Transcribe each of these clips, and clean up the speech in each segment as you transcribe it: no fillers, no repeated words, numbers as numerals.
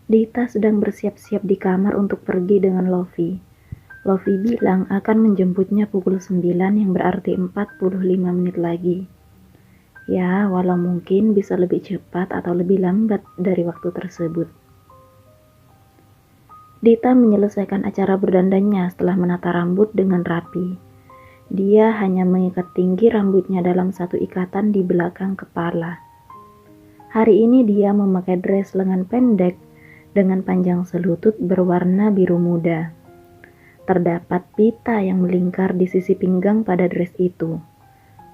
Dita sedang bersiap-siap di kamar untuk pergi dengan Lofi. Lofi bilang akan menjemputnya pukul 9 yang berarti 45 menit lagi. Ya, walau mungkin bisa lebih cepat atau lebih lambat dari waktu tersebut. Dita menyelesaikan acara berdandannya setelah menata rambut dengan rapi. Dia hanya mengikat tinggi rambutnya dalam satu ikatan di belakang kepala. Hari ini dia memakai dress lengan pendek dengan panjang selutut berwarna biru muda. Terdapat pita yang melingkar di sisi pinggang pada dress itu.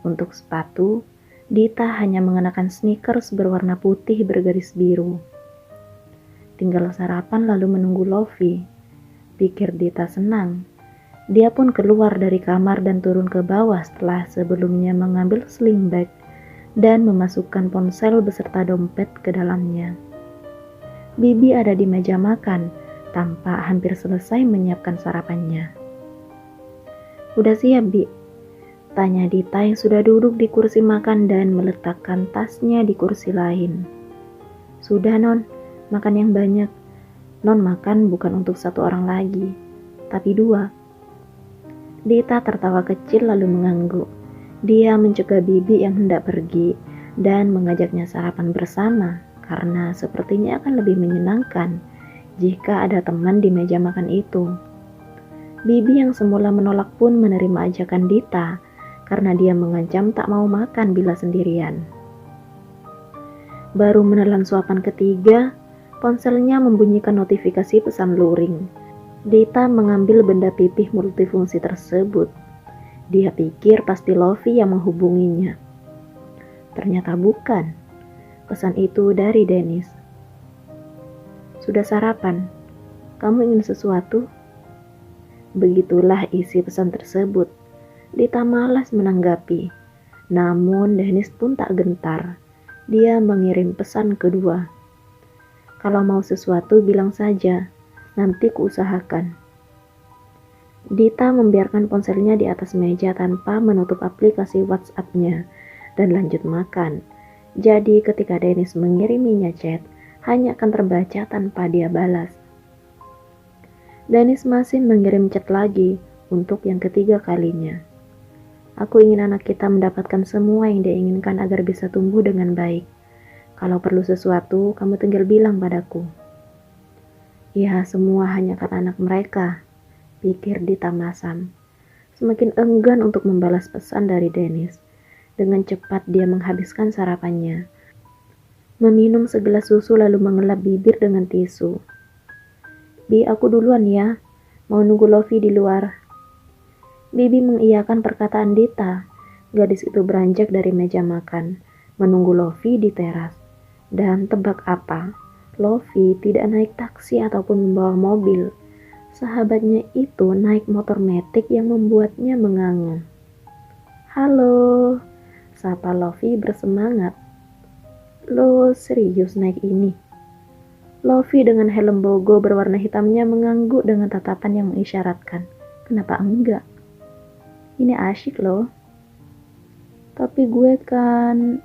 Untuk sepatu, Dita hanya mengenakan sneakers berwarna putih bergaris biru. Tinggal sarapan lalu menunggu Lofi. Pikir Dita senang. Dia pun keluar dari kamar dan turun ke bawah setelah sebelumnya mengambil sling bag dan memasukkan ponsel beserta dompet ke dalamnya. Bibi ada di meja makan, tampak hampir selesai menyiapkan sarapannya. "Udah siap, Bi?" tanya Dita yang sudah duduk di kursi makan dan meletakkan tasnya di kursi lain. "Sudah, Non. Makan yang banyak. Non makan bukan untuk satu orang lagi, tapi dua." Dita tertawa kecil lalu mengangguk. Dia mencegah Bibi yang hendak pergi dan mengajaknya sarapan bersama karena sepertinya akan lebih menyenangkan jika ada teman di meja makan itu. Bibi yang semula menolak pun menerima ajakan Dita karena dia mengancam tak mau makan bila sendirian. Baru menelan suapan ketiga, ponselnya membunyikan notifikasi pesan luring. Dita mengambil benda pipih multifungsi tersebut. Dia pikir pasti Lofi yang menghubunginya. Ternyata bukan. Pesan itu dari Dennis. "Sudah sarapan? Kamu ingin sesuatu?" Begitulah isi pesan tersebut. Dita malas menanggapi. Namun Dennis pun tak gentar. Dia mengirim pesan kedua. "Kalau mau sesuatu bilang saja, nanti kuusahakan." Dita membiarkan ponselnya di atas meja tanpa menutup aplikasi WhatsApp-nya dan lanjut makan. Jadi ketika Dennis mengiriminya chat, hanya akan terbaca tanpa dia balas. Dennis masih mengirim chat lagi untuk yang ketiga kalinya. "Aku ingin anak kita mendapatkan semua yang dia inginkan agar bisa tumbuh dengan baik. Kalau perlu sesuatu, kamu tinggal bilang padaku." Ya, semua hanya kata anak mereka, pikir Dita masam. Semakin enggan untuk membalas pesan dari Dennis. Dengan cepat dia menghabiskan sarapannya. Meminum segelas susu lalu mengelap bibir dengan tisu. "Bi, aku duluan ya. Mau nunggu Lofi di luar." Bibi mengiyakan perkataan Dita. Gadis itu beranjak dari meja makan, menunggu Lofi di teras. Dan tebak apa? Lofi tidak naik taksi ataupun membawa mobil. Sahabatnya itu naik motor metik yang membuatnya menganga. "Halo," sapa Lofi bersemangat. "Lo serius naik ini?" Lofi dengan helm bogo berwarna hitamnya mengangguk dengan tatapan yang mengisyaratkan. "Kenapa enggak? Ini asyik loh." "Tapi gue kan..."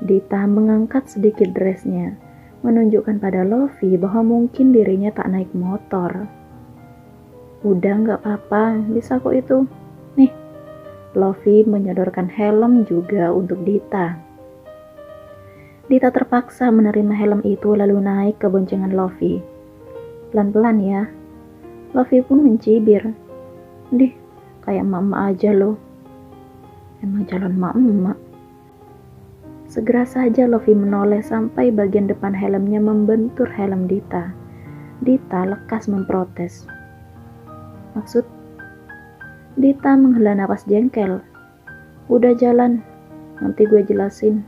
Dita mengangkat sedikit dressnya, menunjukkan pada Lofi bahwa mungkin dirinya tak naik motor. "Udah gak apa-apa, bisa kok itu. Nih." Lofi menyodorkan helm juga untuk Dita. Dita terpaksa menerima helm itu lalu naik ke boncengan Lofi. "Pelan-pelan ya." Lofi pun mencibir. "Dih, kayak emak-emak aja lo." Emang calon emak-emak. Segera saja Lofi menoleh sampai bagian depan helmnya membentur helm Dita. Dita lekas memprotes. "Maksud?" Dita menghela napas jengkel. "Udah jalan, nanti gue jelasin."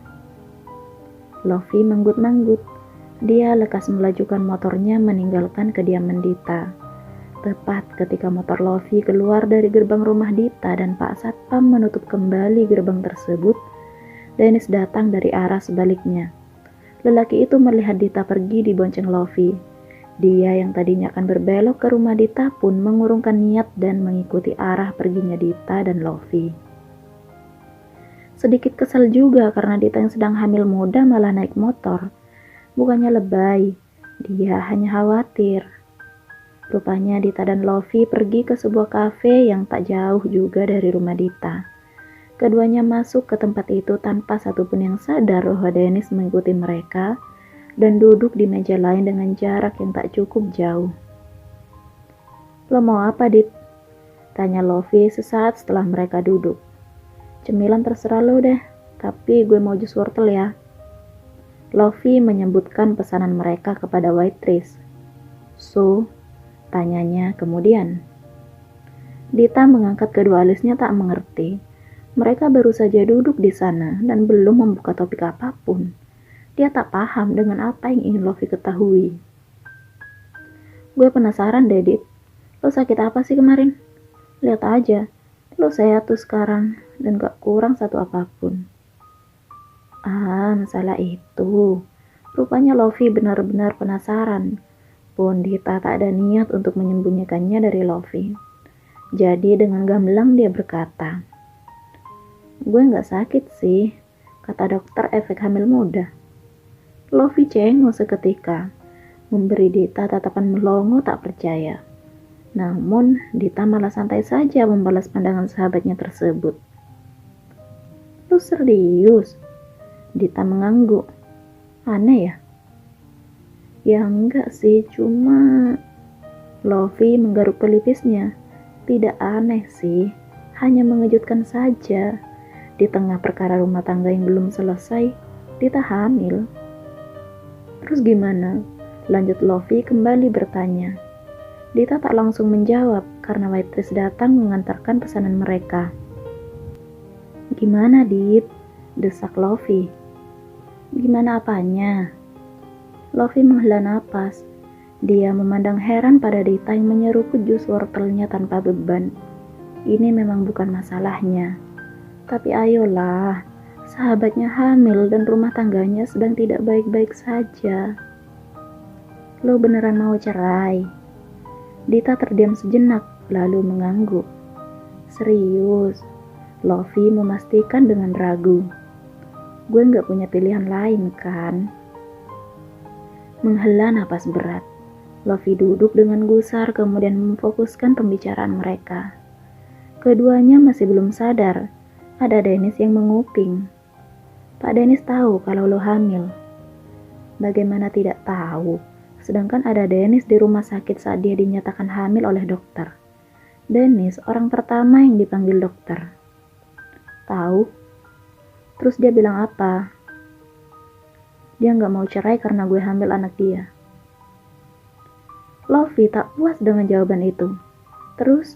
Lofi manggut-manggut. Dia lekas melajukan motornya meninggalkan kediaman Dita. Tepat ketika motor Lofi keluar dari gerbang rumah Dita dan Pak Satpam menutup kembali gerbang tersebut, Dennis datang dari arah sebaliknya. Lelaki itu melihat Dita pergi di bonceng Lofi. Dia yang tadinya akan berbelok ke rumah Dita pun mengurungkan niat dan mengikuti arah perginya Dita dan Lofi. Sedikit kesal juga karena Dita yang sedang hamil muda malah naik motor. Bukannya lebay, Dia hanya khawatir. Rupanya Dita dan Lofi pergi ke sebuah kafe yang tak jauh juga dari rumah Dita. Keduanya masuk ke tempat itu tanpa satupun yang sadar bahwa Dennis mengikuti mereka dan duduk di meja lain dengan jarak yang tak cukup jauh. "Lo mau apa, Dit?" tanya Lofi sesaat setelah mereka duduk. "Cemilan terserah lo deh, tapi gue mau jus wortel ya." Lofi menyebutkan pesanan mereka kepada waitress. "So?" tanyanya kemudian. Dita mengangkat kedua alisnya tak mengerti. Mereka baru saja duduk di sana dan belum membuka topik apapun. Dia tak paham dengan apa yang ingin Lofi ketahui. "Gue penasaran deh, Dit. Lo sakit apa sih kemarin? Lihat aja, lo sehat tuh sekarang dan gak kurang satu apapun." Masalah itu. Rupanya Lofi benar-benar penasaran. Pun Dita tak ada niat untuk menyembunyikannya dari Lofi. Jadi dengan gamblang dia berkata, "Gue gak sakit sih, kata dokter efek hamil muda." Lofi cengeng seketika, memberi Dita tatapan melongo tak percaya. Namun Dita malah santai saja membalas pandangan sahabatnya tersebut. "Lu serius?" Dita mengangguk. "Aneh ya?" "Ya enggak sih, cuma..." Lofi menggaruk pelipisnya. "Tidak aneh sih, hanya mengejutkan saja. Di tengah perkara rumah tangga yang belum selesai, Dita hamil." "Terus gimana?" lanjut Lofi kembali bertanya. Dita tak langsung menjawab karena waitress datang mengantarkan pesanan mereka. "Gimana, Dit?" desak Lofi. "Gimana apanya?" Lofi menghela napas. Dia memandang heran pada Dita yang menyeruput jus wortelnya tanpa beban. Ini memang bukan masalahnya. Tapi ayolah, sahabatnya hamil dan rumah tangganya sedang tidak baik-baik saja. "Lo beneran mau cerai?" Dita terdiam sejenak, lalu mengangguk. "Serius?" Lofi memastikan dengan ragu. "Gue gak punya pilihan lain kan?" Menghela napas berat, Lofi duduk dengan gusar kemudian memfokuskan pembicaraan mereka. Keduanya masih belum sadar. Ada Dennis yang menguping. "Pak Dennis tahu kalau lo hamil." Bagaimana tidak tahu? Sedangkan ada Dennis di rumah sakit saat dia dinyatakan hamil oleh dokter. Dennis orang pertama yang dipanggil dokter. "Tahu?" "Terus dia bilang apa?" "Dia gak mau cerai karena gue hamil anak dia." Lofi tak puas dengan jawaban itu. "Terus?"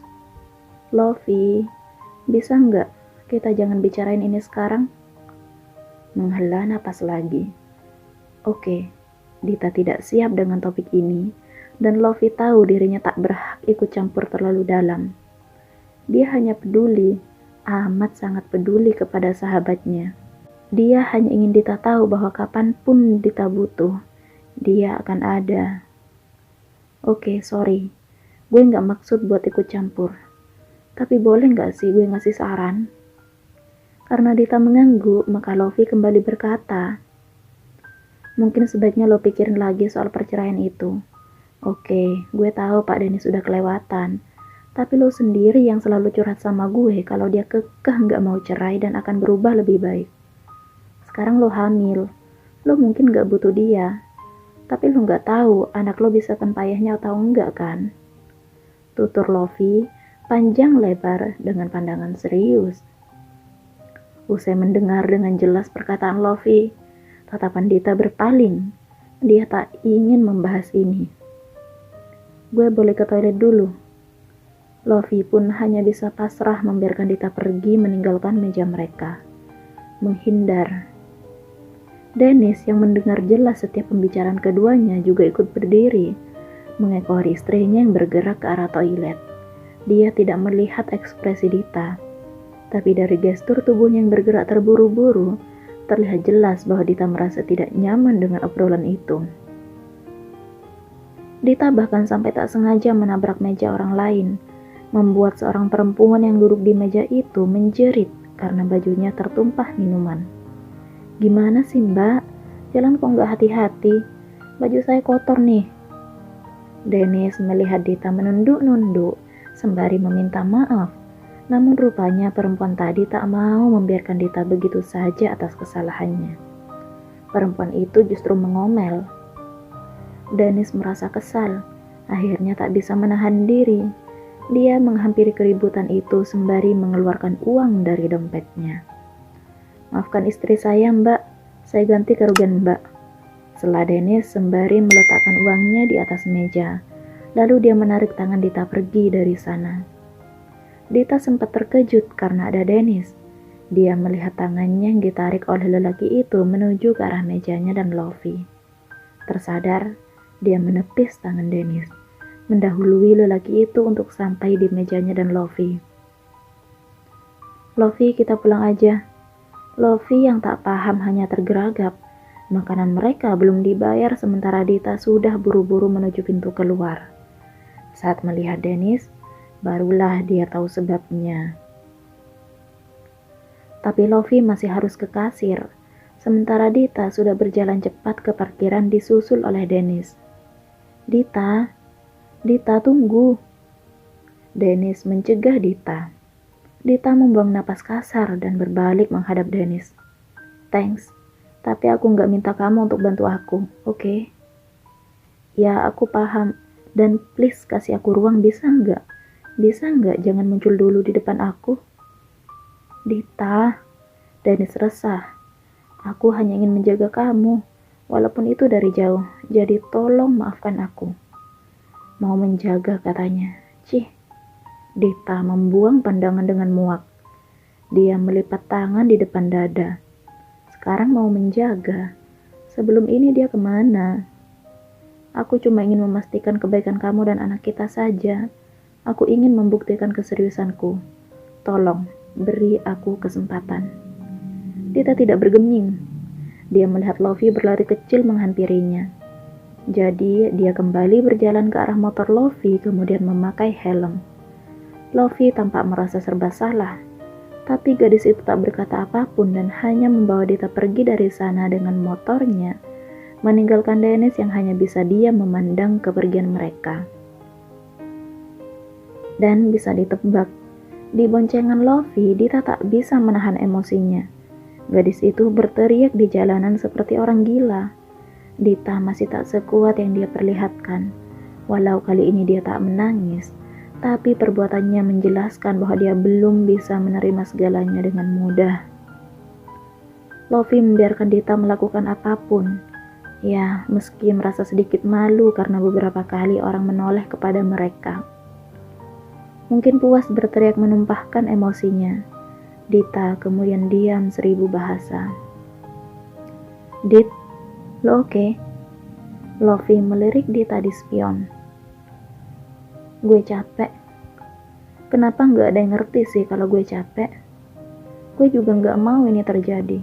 "Lofi, bisa nggak kita jangan bicarain ini sekarang?" Menghela napas lagi. Oke, Dita tidak siap dengan topik ini, dan Lofi tahu dirinya tak berhak ikut campur terlalu dalam. Dia hanya peduli, amat sangat peduli kepada sahabatnya. Dia hanya ingin Dita tahu bahwa kapanpun Dita butuh, dia akan ada. "Oke, sorry, gue nggak maksud buat ikut campur. Tapi boleh nggak sih gue ngasih saran?" Karena Dita mengangguk, maka Lofi kembali berkata, "Mungkin sebaiknya lo pikirin lagi soal perceraian itu. Oke, gue tahu Pak Dennis sudah kelewatan. Tapi lo sendiri yang selalu curhat sama gue kalau dia kekeh nggak mau cerai dan akan berubah lebih baik. Sekarang lo hamil, lo mungkin nggak butuh dia. Tapi lo nggak tahu anak lo bisa tanpa ayahnya atau enggak kan?" Tutur Lofi panjang lebar dengan pandangan serius. Usai mendengar dengan jelas perkataan Lofi, tatapan Dita berpaling. Dia tak ingin membahas ini. "Gue boleh ke toilet dulu." Lofi pun hanya bisa pasrah membiarkan Dita pergi meninggalkan meja mereka. Menghindar. Dennis yang mendengar jelas setiap pembicaraan keduanya juga ikut berdiri, mengekori istrinya yang bergerak ke arah toilet. Dia tidak melihat ekspresi Dita. Tapi dari gestur tubuhnya yang bergerak terburu-buru, terlihat jelas bahwa Dita merasa tidak nyaman dengan obrolan itu. Dita bahkan sampai tak sengaja menabrak meja orang lain, membuat seorang perempuan yang duduk di meja itu menjerit karena bajunya tertumpah minuman. "Gimana sih, Mbak? Jalan kok nggak hati-hati? baju saya kotor nih. Dennis melihat Dita menunduk-nunduk sembari meminta maaf. Namun rupanya perempuan tadi tak mau membiarkan Dita begitu saja atas kesalahannya. Perempuan itu justru mengomel. Dennis merasa kesal. Akhirnya tak bisa menahan diri. Dia menghampiri keributan itu sembari mengeluarkan uang dari dompetnya. Maafkan istri saya, Mbak. Saya ganti kerugian Mbak. Sela Dennis sembari meletakkan uangnya di atas meja. Lalu dia menarik tangan Dita pergi dari sana. Dita sempat terkejut karena ada Dennis. Dia melihat tangannya yang ditarik oleh lelaki itu menuju ke arah mejanya dan Lovie. Tersadar, dia menepis tangan Dennis, mendahului lelaki itu untuk sampai di mejanya dan Lovie. Lovie, kita pulang aja. Lovie yang tak paham hanya tergeragap. Makanan mereka belum dibayar sementara Dita sudah buru-buru menuju pintu keluar. Saat melihat Dennis, barulah dia tahu sebabnya. Tapi Lovie masih harus ke kasir, sementara Dita sudah berjalan cepat ke parkiran disusul oleh Dennis. Dita tunggu. Dennis mencegah Dita. Dita membuang napas kasar dan berbalik menghadap Dennis. Thanks, tapi aku nggak minta kamu untuk bantu aku, oke? Ya, aku paham. Dan please kasih aku ruang, bisa nggak? Bisa nggak jangan muncul dulu di depan aku? Dita, Dennis resah. Aku hanya ingin menjaga kamu, walaupun itu dari jauh. Jadi tolong maafkan aku. Mau menjaga katanya. Cih. Dita membuang pandangan dengan muak. Dia melipat tangan di depan dada. Sekarang mau menjaga. Sebelum ini dia kemana? Aku cuma ingin memastikan kebaikan kamu dan anak kita saja. Aku ingin membuktikan keseriusanku. Tolong, beri aku kesempatan. Dita tidak bergeming. Dia melihat Lovie berlari kecil menghampirinya. Jadi, dia kembali berjalan ke arah motor Lovie kemudian memakai helm. Lovie tampak merasa serba salah. Tapi gadis itu tak berkata apapun dan hanya membawa Dita pergi dari sana dengan motornya, meninggalkan Dennis yang hanya bisa diam memandang kepergian mereka. Dan bisa ditebak, di boncengan Lovie, Dita tak bisa menahan emosinya. Gadis itu berteriak di jalanan seperti orang gila. Dita masih tak sekuat yang dia perlihatkan. Walau kali ini dia tak menangis, tapi perbuatannya menjelaskan bahwa dia belum bisa menerima segalanya dengan mudah. Lovie membiarkan Dita melakukan apapun. Ya, meski merasa sedikit malu karena beberapa kali orang menoleh kepada mereka. Mungkin puas berteriak menumpahkan emosinya. Dita kemudian diam 1000 bahasa. Dit, lo oke? Lovie melirik Dita di spion. Gue capek. Kenapa nggak ada yang ngerti sih kalau gue capek? Gue juga nggak mau ini terjadi.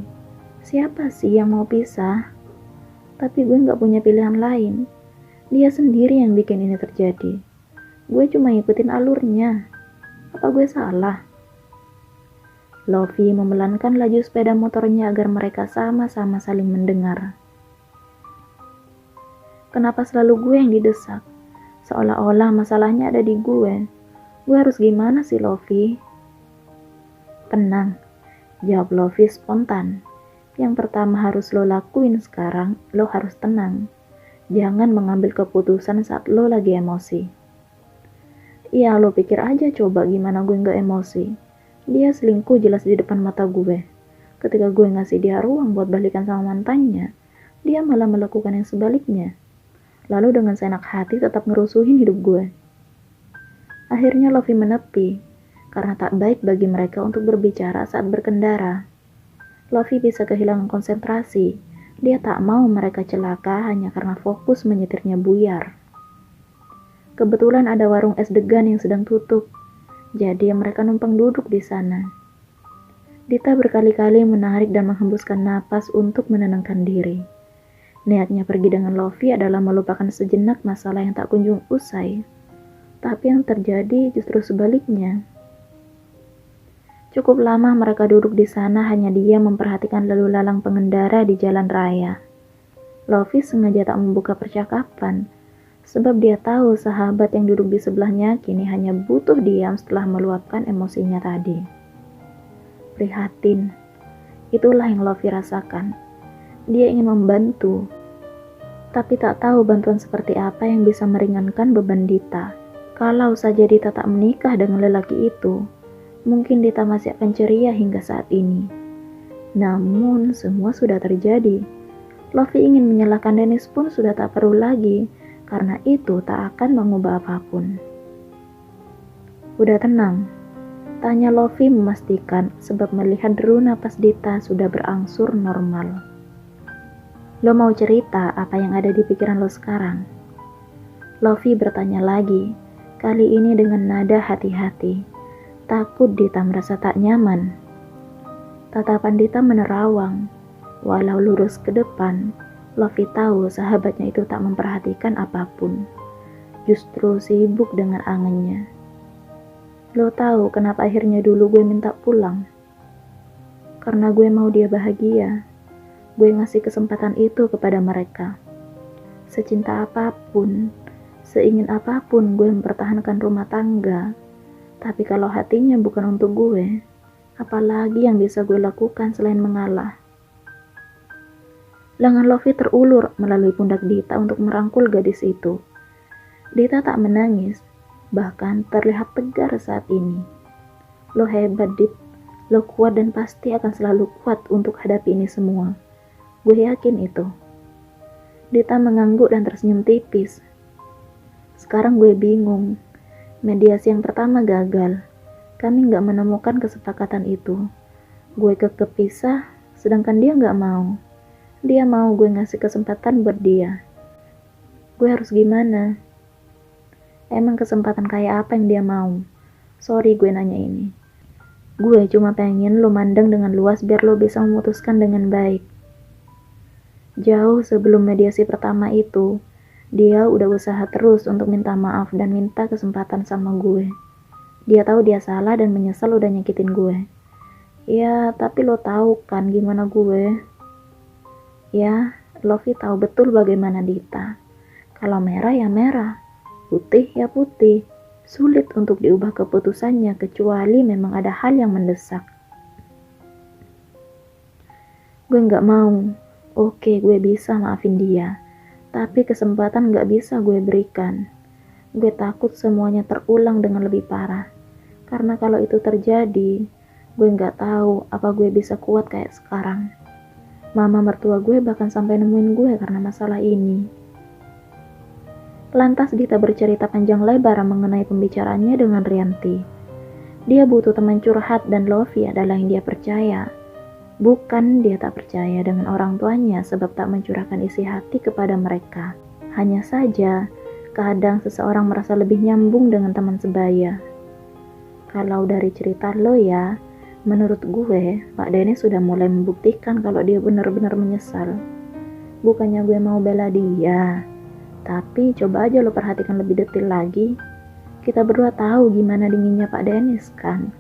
Siapa sih yang mau pisah? Tapi gue nggak punya pilihan lain. Dia sendiri yang bikin ini terjadi. Gue cuma ngikutin alurnya. Apa gue salah? Lovie memelankan laju sepeda motornya agar mereka sama-sama saling mendengar. Kenapa selalu gue yang didesak? Seolah-olah masalahnya ada di gue. Gue harus gimana sih, Lovie? Tenang, jawab Lovie spontan. Yang pertama harus lo lakuin sekarang, lo harus tenang. Jangan mengambil keputusan saat lo lagi emosi. Iya, lo pikir aja coba gimana gue gak emosi. Dia selingkuh jelas di depan mata gue. Ketika gue ngasih dia ruang buat balikan sama mantannya, dia malah melakukan yang sebaliknya. Lalu dengan seenak hati tetap ngerusuhin hidup gue. Akhirnya Lovie menepi, karena tak baik bagi mereka untuk berbicara saat berkendara. Lovie bisa kehilangan konsentrasi. Dia tak mau mereka celaka hanya karena fokus menyetirnya buyar. Kebetulan ada warung es degan yang sedang tutup, jadi mereka numpang duduk di sana. Dita berkali-kali menarik dan menghembuskan napas untuk menenangkan diri. Niatnya pergi dengan Lovie adalah melupakan sejenak masalah yang tak kunjung usai. Tapi yang terjadi justru sebaliknya. Cukup lama mereka duduk di sana hanya dia memperhatikan lalu lalang pengendara di jalan raya. Lofi sengaja tak membuka percakapan, sebab dia tahu sahabat yang duduk di sebelahnya kini hanya butuh diam setelah meluapkan emosinya tadi. Prihatin, itulah yang Lofi rasakan. Dia ingin membantu, tapi tak tahu bantuan seperti apa yang bisa meringankan beban Dita. Kalau saja Dita tak menikah dengan lelaki itu, mungkin Dita masih akan ceria hingga saat ini. Namun semua sudah terjadi. Lofi ingin menyalahkan Dennis pun sudah tak perlu lagi, karena itu tak akan mengubah apapun. Udah tenang, tanya Lofi memastikan sebab melihat deru napas Dita sudah berangsur normal. Lo mau cerita apa yang ada di pikiran lo sekarang? Lofi bertanya lagi, kali ini dengan nada hati-hati. Takut Dita merasa tak nyaman. Tatapan Dita menerawang. Walau lurus ke depan, Lofi tahu sahabatnya itu tak memperhatikan apapun. Justru sibuk dengan angannya. Lo tahu kenapa akhirnya dulu gue minta pulang? Karena gue mau dia bahagia. Gue ngasih kesempatan itu kepada mereka. Secinta apapun, seingin apapun gue mempertahankan rumah tangga. Tapi kalau hatinya bukan untuk gue, apalagi yang bisa gue lakukan selain mengalah? Lengan Lofi terulur melalui pundak Dita untuk merangkul gadis itu. Dita tak menangis, bahkan terlihat tegar saat ini. Lo hebat, Dit. Lo kuat dan pasti akan selalu kuat untuk hadapi ini semua. Gue yakin itu. Dita mengangguk dan tersenyum tipis. Sekarang gue bingung. Mediasi yang pertama gagal. Kami gak menemukan kesepakatan itu. Gue kekeh pisah, sedangkan dia gak mau. Dia mau gue ngasih kesempatan buat dia. Gue harus gimana? Emang kesempatan kayak apa yang dia mau? Sorry gue nanya ini. Gue cuma pengen lo mandang dengan luas biar lo bisa memutuskan dengan baik. Jauh sebelum mediasi pertama itu, dia udah usaha terus untuk minta maaf dan minta kesempatan sama gue. Dia tahu dia salah dan menyesal udah nyakitin gue. Ya, tapi lo tahu kan gimana gue? Ya, Lofi tahu betul bagaimana Dita. Kalau merah ya merah, putih ya putih. Sulit untuk diubah keputusannya kecuali memang ada hal yang mendesak. Gue gak mau. Oke, gue bisa maafin dia. Tapi kesempatan gak bisa gue berikan. Gue takut semuanya terulang dengan lebih parah. Karena kalau itu terjadi, gue gak tahu apa gue bisa kuat kayak sekarang. Mama mertua gue bahkan sampai nemuin gue karena masalah ini. Lantas Dita bercerita panjang lebar mengenai pembicaraannya dengan Rianti. Dia butuh teman curhat dan Lofi adalah yang dia percaya. Bukan dia tak percaya dengan orang tuanya sebab tak mencurahkan isi hati kepada mereka. Hanya saja, kadang seseorang merasa lebih nyambung dengan teman sebaya. Kalau dari cerita lo ya, menurut gue, Pak Dennis sudah mulai membuktikan kalau dia benar-benar menyesal. Bukannya gue mau bela dia, tapi coba aja lo perhatikan lebih detail lagi. Kita berdua tahu gimana dinginnya Pak Dennis kan?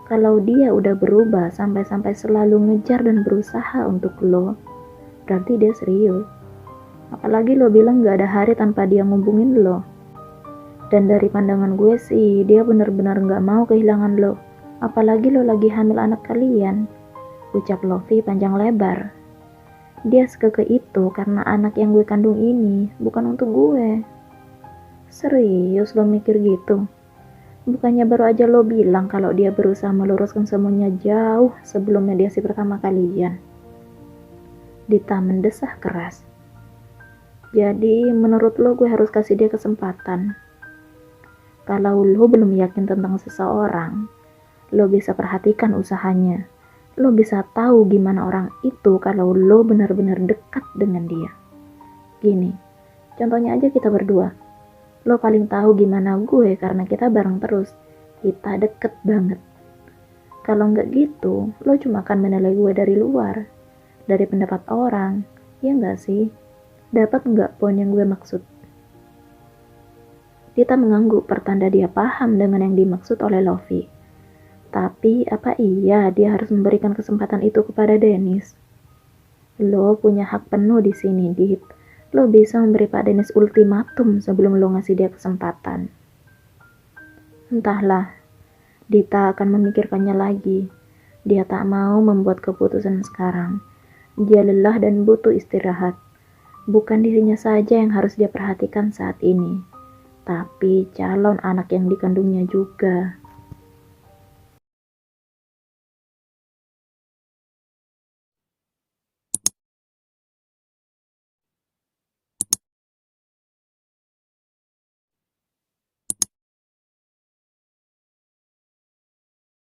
Kalau dia udah berubah sampai-sampai selalu ngejar dan berusaha untuk lo, berarti dia serius. Apalagi lo bilang gak ada hari tanpa dia ngubungin lo. Dan dari pandangan gue sih, dia benar-benar gak mau kehilangan lo. Apalagi lo lagi hamil anak kalian, ucap Lofi panjang lebar. Dia sekekeh itu karena anak yang gue kandung ini bukan untuk gue. Serius lo mikir gitu? Bukannya baru aja lo bilang kalau dia berusaha meluruskan semuanya jauh sebelum mediasi pertama kalian. Dita mendesah keras. Jadi menurut lo gue harus kasih dia kesempatan. Kalau lo belum yakin tentang seseorang, lo bisa perhatikan usahanya. Lo bisa tahu gimana orang itu kalau lo benar-benar dekat dengan dia. Gini, contohnya aja kita berdua. Lo paling tahu gimana gue karena kita bareng terus. Kita deket banget. Kalau nggak gitu, lo cuma akan menilai gue dari luar. Dari pendapat orang, ya nggak sih? Dapat nggak poin yang gue maksud? Dita mengangguk pertanda dia paham dengan yang dimaksud oleh Lofi. Tapi apa iya dia harus memberikan kesempatan itu kepada Dennis? Lo punya hak penuh di sini, Dit. lo bisa memberi Pak Dennis ultimatum sebelum lo ngasih dia kesempatan. Entahlah, Dita akan memikirkannya lagi. Dia tak mau membuat keputusan sekarang. Dia lelah dan butuh istirahat. Bukan dirinya saja yang harus dia perhatikan saat ini, tapi calon anak yang dikandungnya juga.